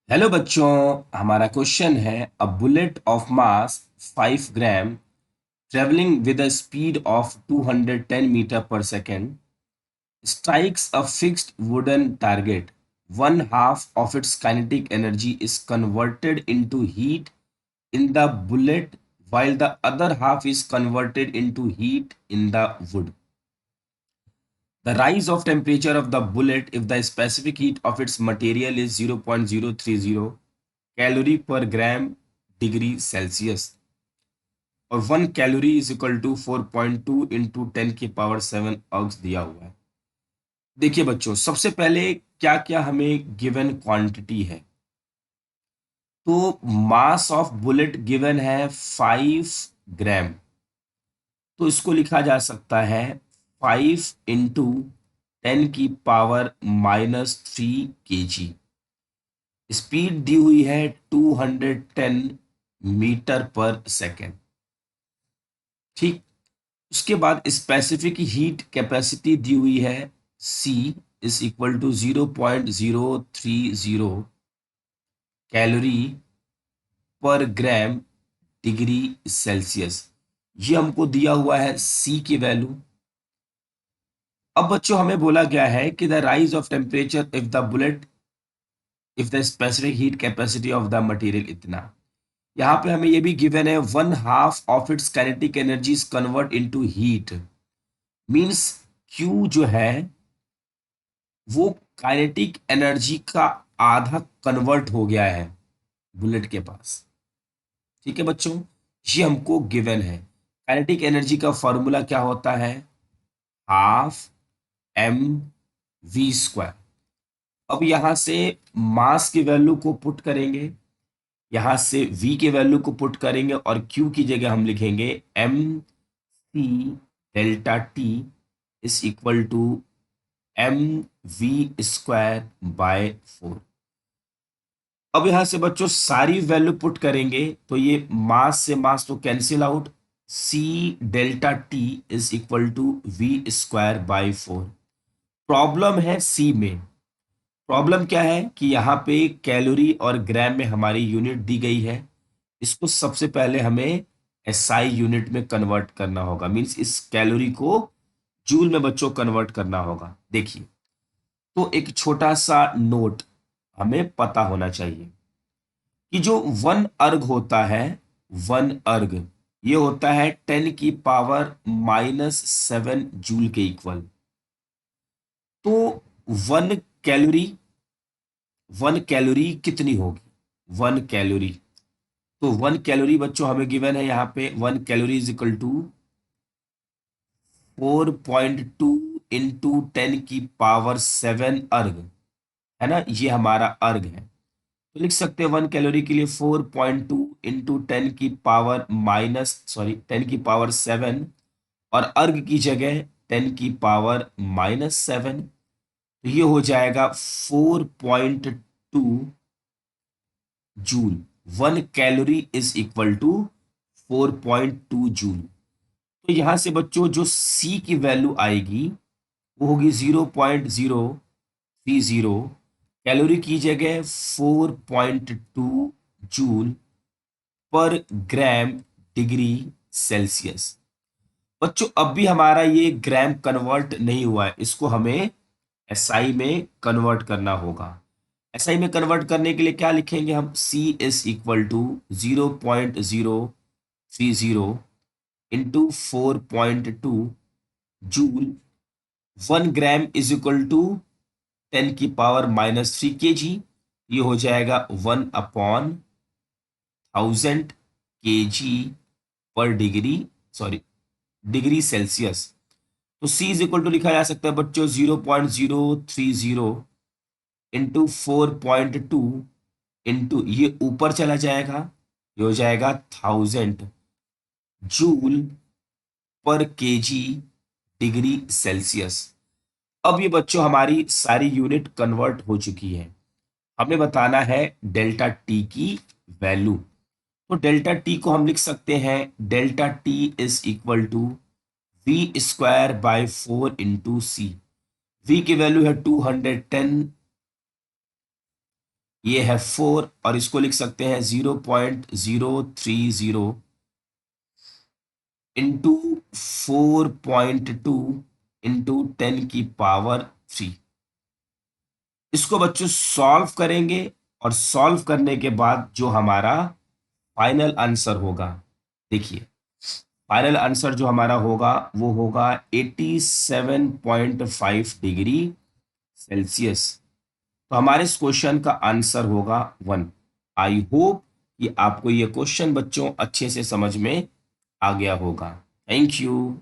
Hello बच्चों। हमारा question है a bullet of mass 5 gram travelling with a speed of 210 metre per second strikes a fixed wooden target. One half of its kinetic energy is converted into heat in the bullet while the other half is converted into heat in the wood. The rise of temperature of the bullet if the specific heat of its material is 0.030 calorie per gram degree Celsius और 1 calorie is equal to 4.2 into 10 की power 7 अर्ग्स दिया हुआ है। देखिए बच्चों, सबसे पहले क्या क्या हमें गिवन क्वांटिटी है। तो मास ऑफ बुलेट गिवन है 5 ग्राम, तो इसको लिखा जा सकता है 5 × 10 की पावर-3 kg। स्पीड दी हुई है 210 मीटर पर सेकेंड। ठीक, उसके बाद स्पेसिफिक हीट कैपेसिटी दी हुई है C is equal to 0.030 calorie per gram degree Celsius. ये हमको दिया हुआ है C की वैल्यू। अब बच्चों हमें बोला गया है कि the rise of temperature if the bullet if the specific heat capacity of the material इतना। यहाँ पे हमें ये भी गिवन है 1/2 of its kinetic energy is convert into heat. Means Q जो है वो काइनेटिक एनर्जी का आधा कन्वर्ट हो गया है बुलेट के पास। ठीक है बच्चों, ये हमको गिवन है। काइनेटिक एनर्जी का फॉर्मूला क्या होता है? ½ mv²। अब यहां से मास की वैल्यू को पुट करेंगे, यहां से v के वैल्यू को पुट करेंगे और q की जगह हम लिखेंगे mc∆t is equal to mv²/4। अब यहां से बच्चों सारी वैल्यू पुट करेंगे तो ये मास से मास तो cancel out, c∆t is equal to v²/4। Problem है सी में। प्रॉब्लम क्या है कि यहाँ पे कैलोरी और ग्राम में हमारी यूनिट दी गई है। इसको सबसे पहले हमें एसआई यूनिट में कन्वर्ट करना होगा। मींस इस कैलोरी को जूल में बच्चों कन्वर्ट करना होगा। देखिए, तो एक छोटा सा नोट हमें पता होना चाहिए कि जो 1 अर्ग होता है, 1 अर्ग ये होता है 10 की पावर-7 जूल के इक्वल। तो 1 कैलोरी, 1 कैलोरी कितनी होगी? 1 कैलोरी, तो 1 कैलोरी बच्चों हमें गिवन है यहाँ पे 1 calorie is equal to 4.2 into 10 की पावर 7 अर्ग, है ना, ये हमारा अर्ग है। तो लिख सकते हैं 1 कैलोरी के लिए 4.2 इंटू 10 की पावर 7 और अर्ग की जगह 10 की पावर-7। तो ये हो जाएगा 4.2 joule. 1 calorie is equal to 4.2 joule. तो यहां से बच्चों जो C की वैल्यू आएगी वो होगी 0.030 कैलोरी की जगह 4.2 जूल पर ग्राम डिग्री सेल्सियस। बच्चों अब भी हमारा ये ग्राम कन्वर्ट नहीं हुआ है, इसको हमें एसआई में कन्वर्ट करना होगा। एसआई में कन्वर्ट करने के लिए क्या लिखेंगे हम? C is equal to 0.030 into 4.2 joule. 1 gram is equal to 10 की पावर-3 kg। ये हो जाएगा 1/1000 kg पर डिग्री सेल्सियस। तो C इज इक्वल टू लिखा जा सकता है बच्चों 0.030 इंटू 4.2 इंटू ये ऊपर चला जाएगा, ये हो जाएगा 1000 जूल पर केजी डिग्री सेल्सियस। अब ये बच्चों हमारी सारी यूनिट कन्वर्ट हो चुकी है। हमें बताना है डेल्टा टी की वैल्यू। तो डेल्टा टी को हम लिख सकते हैं delta T is equal to v²/4 into C. V की वैल्यू है 210 ये है 4 और इसको लिख सकते हैं 0.030 इंटू 4.2 इंटू 10⁻³ इसको बच्चों सॉल्व करेंगे और सॉल्व करने के बाद जो हमारा फाइनल आंसर होगा, देखिए फाइनल आंसर जो हमारा होगा वो होगा 87.5 डिग्री सेल्सियस। तो हमारे इस क्वेश्चन का आंसर होगा 1। आई होप कि आपको ये क्वेश्चन बच्चों अच्छे से समझ में आ गया होगा। Thank you.